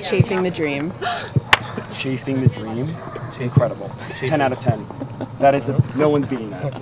Chafing the dream. Chafing the dream. Incredible. 10 out of 10. That is no one's beating that.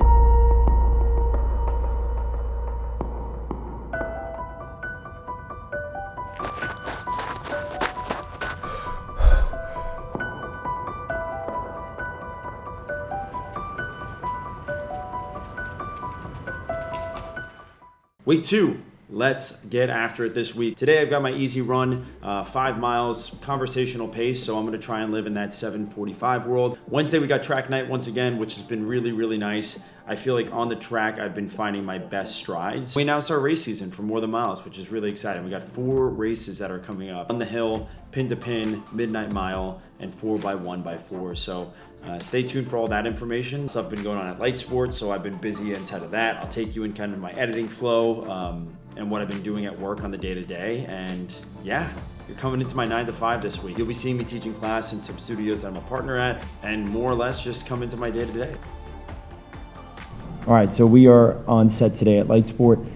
Week 2. Let's get after it this week. Today I've got my easy run, 5 miles, conversational pace, so I'm gonna try and live in that 7:45 world. Wednesday we got track night once again, which has been really, really nice. I feel like on the track I've been finding my best strides. We announced our race season for More Than Miles, which is really exciting. We got 4 races that are coming up. On the hill, pin to pin, midnight mile, and 4x1x4. So stay tuned for all that information. Stuff been going on at LiteSport, so I've been busy inside of that. I'll take you in kind of my editing flow, and what I've been doing at work on the day-to-day. And yeah, you're coming into my 9 to 5 this week. You'll be seeing me teaching class in some studios that I'm a partner at, and more or less just come into my day-to-day. All right, so we are on set today at LiteSport.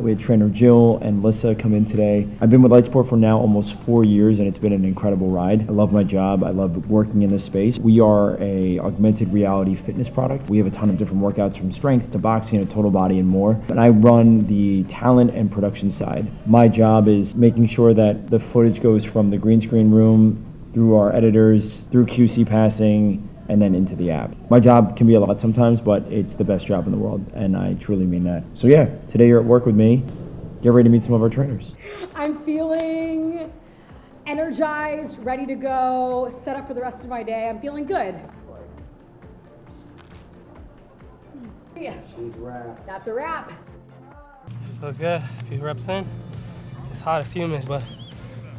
We had trainer Jill and Lissa come in today. I've been with LiteSport for now almost 4 years, and it's been an incredible ride. I love my job. I love working in this space. We are a augmented reality fitness product. We have a ton of different workouts from strength to boxing to total body and more. And I run the talent and production side. My job is making sure that the footage goes from the green screen room through our editors, through QC passing, and then into the app. My job can be a lot sometimes, but it's the best job in the world, and I truly mean that. So yeah, today you're at work with me. Get ready to meet some of our trainers. I'm feeling energized, ready to go, set up for the rest of my day. I'm feeling good. Yeah. She's wrapped. That's a wrap. Feel good. A few reps in. It's hot, it's humid, but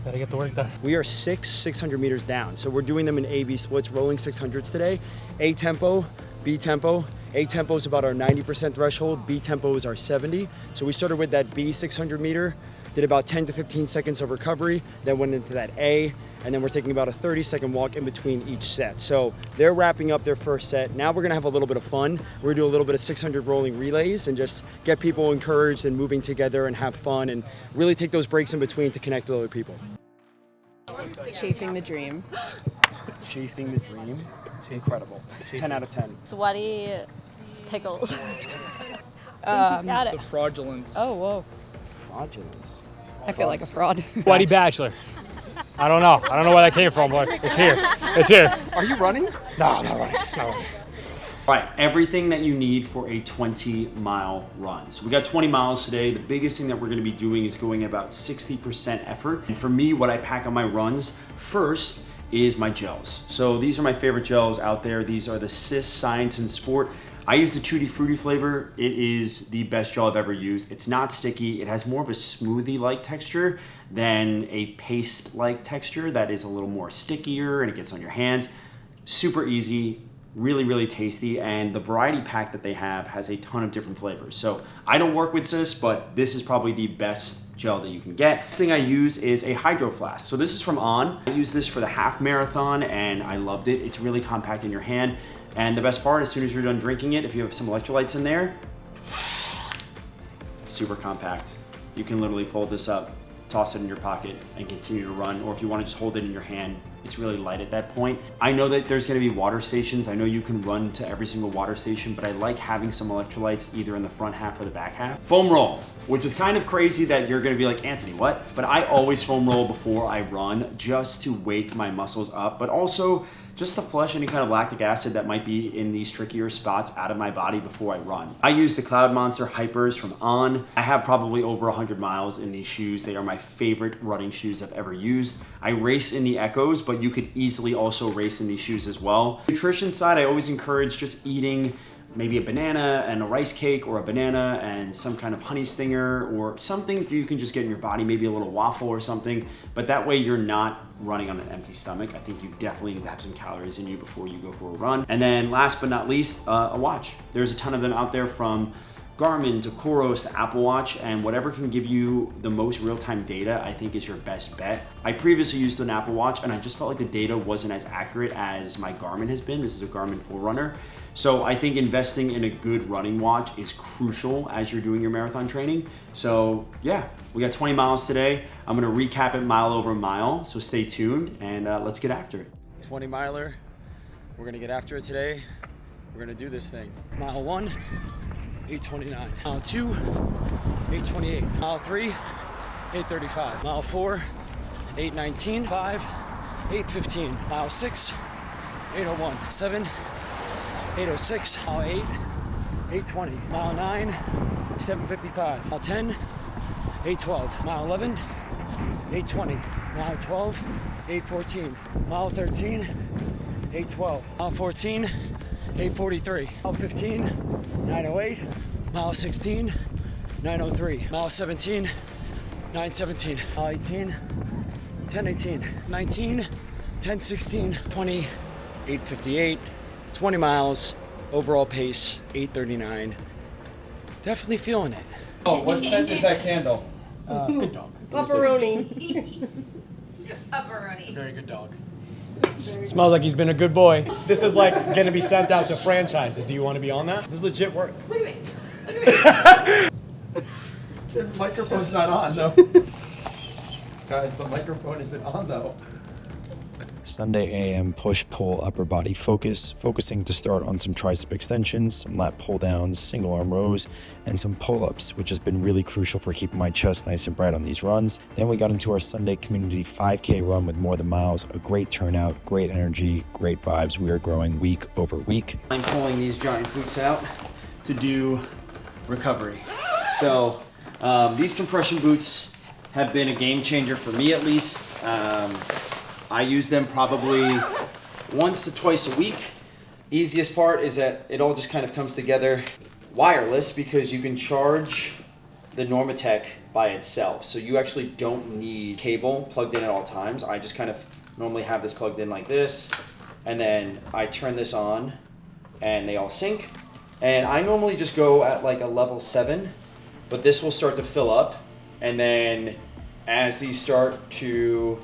gotta get the work done. We are 600 meters down. So we're doing them in A-B splits, rolling 600s today. A tempo, B tempo. A tempo is about our 90% threshold. B tempo is our 70. So we started with that B 600 meter, did about 10 to 15 seconds of recovery, then went into that A, and then we're taking about a 30-second walk in between each set. So they're wrapping up their first set. Now we're gonna have a little bit of fun. We're gonna do a little bit of 600 rolling relays and just get people encouraged and moving together and have fun and really take those breaks in between to connect with other people. Chafing the dream. Chafing the dream. Incredible. 10 out of 10. Sweaty pickles. Got it. The fraudulence. Oh, whoa. Fraudulence. I feel like a fraud. Sweaty bachelor. I don't know. I don't know where that came from, but it's here. It's here. Are you running? No, not running. Not running. All right, everything that you need for a 20-mile run. So we got 20 miles today. The biggest thing that we're gonna be doing is going about 60% effort. And for me, what I pack on my runs first is my gels. So these are my favorite gels out there. These are the Cis Science and Sport. I use the Tutti Frutti flavor. It is the best gel I've ever used. It's not sticky. It has more of a smoothie-like texture than a paste-like texture that is a little more stickier and it gets on your hands. Super easy. Really, really tasty, and the variety pack that they have has a ton of different flavors. So I don't work with Cis, but this is probably the best gel that you can get. Next thing I use is a hydro flask. So this is from On. I used this for the half marathon and I loved it. It's really compact in your hand. And the best part, as soon as you're done drinking it, if you have some electrolytes in there, super compact. You can literally fold this up, toss it in your pocket, and continue to run. Or if you want to just hold it in your hand, it's really light at that point. I know that there's going to be water stations. I know you can run to every single water station, but I like having some electrolytes either in the front half or the back half. Foam roll, which is kind of crazy that you're going to be like, Anthony, what? But I always foam roll before I run just to wake my muscles up, but also just to flush any kind of lactic acid that might be in these trickier spots out of my body before I run. I use the Cloud Monster Hypers from On. I have probably over 100 miles in these shoes. They are my favorite running shoes I've ever used. I race in the Echoes, but you could easily also race in these shoes as well. Nutrition side, I always encourage just eating maybe a banana and a rice cake, or a banana and some kind of honey stinger, or something you can just get in your body, maybe a little waffle or something, but that way you're not running on an empty stomach. I think you definitely need to have some calories in you before you go for a run. And then last but not least, a watch. There's a ton of them out there, from Garmin to Coros to Apple Watch, and whatever can give you the most real-time data, I think is your best bet. I previously used an Apple Watch and I just felt like the data wasn't as accurate as my Garmin has been. This is a Garmin Forerunner. So I think investing in a good running watch is crucial as you're doing your marathon training. So yeah, we got 20 miles today. I'm gonna recap it mile over mile, so stay tuned and let's get after it. 20 miler, we're gonna get after it today. We're gonna do this thing. Mile 1, 8:29. Mile 2, 8:28. Mile 3, 8:35. Mile 4, 8:19. 5, 8:15. Mile 6, 8:01. 7, 8:06. Mile 8, 8:20. Mile 9, 7:55. Mile 10, 8:12. Mile 11, 8:20. Mile 12, 8:14. Mile 13, 8:12. Mile 14, 8:43. Mile 15, 9:08. Mile 16, 9:03. Mile 17, 9:17. Mile 18, 10:18. 19, 10:16. 20, 8:58. 20 miles. Overall pace, 8:39. Definitely feeling it. Oh, what scent is that candle? Good dog. Pepperoni. It's a very good dog. Smells like he's been a good boy. This is like gonna be sent out to franchises. Do you want to be on that? This is legit work. Wait. The microphone's not on though. Guys, the microphone isn't on though. Sunday AM push-pull upper body focusing to start on some tricep extensions, some lat pull-downs, single arm rows, and some pull-ups, which has been really crucial for keeping my chest nice and bright on these runs. Then we got into our Sunday community 5K run with more than miles, a great turnout, great energy, great vibes. We are growing week over week. I'm pulling these giant boots out to do recovery. So these compression boots have been a game changer for me at least. I use them probably once to twice a week. Easiest part is that it all just kind of comes together wireless because you can charge the Normatec by itself. So you actually don't need cable plugged in at all times. I just kind of normally have this plugged in like this, and then I turn this on and they all sync. And I normally just go at like a level 7, but this will start to fill up. And then as these start to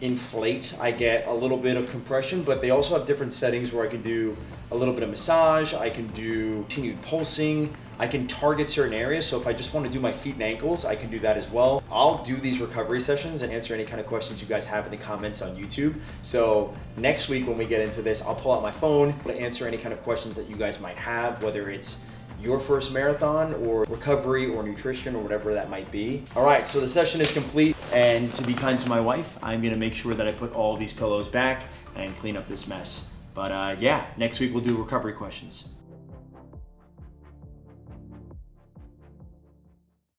inflate, I get a little bit of compression, but they also have different settings where I can do a little bit of massage, I can do continued pulsing, I can target certain areas. So if I just want to do my feet and ankles, I can do that as well. I'll do these recovery sessions and answer any kind of questions you guys have in the comments on YouTube. So next week when we get into this, I'll pull out my phone to answer any kind of questions that you guys might have, whether it's your first marathon or recovery or nutrition or whatever that might be. All right, so the session is complete. And to be kind to my wife, I'm gonna make sure that I put all these pillows back and clean up this mess. But yeah, next week we'll do recovery questions.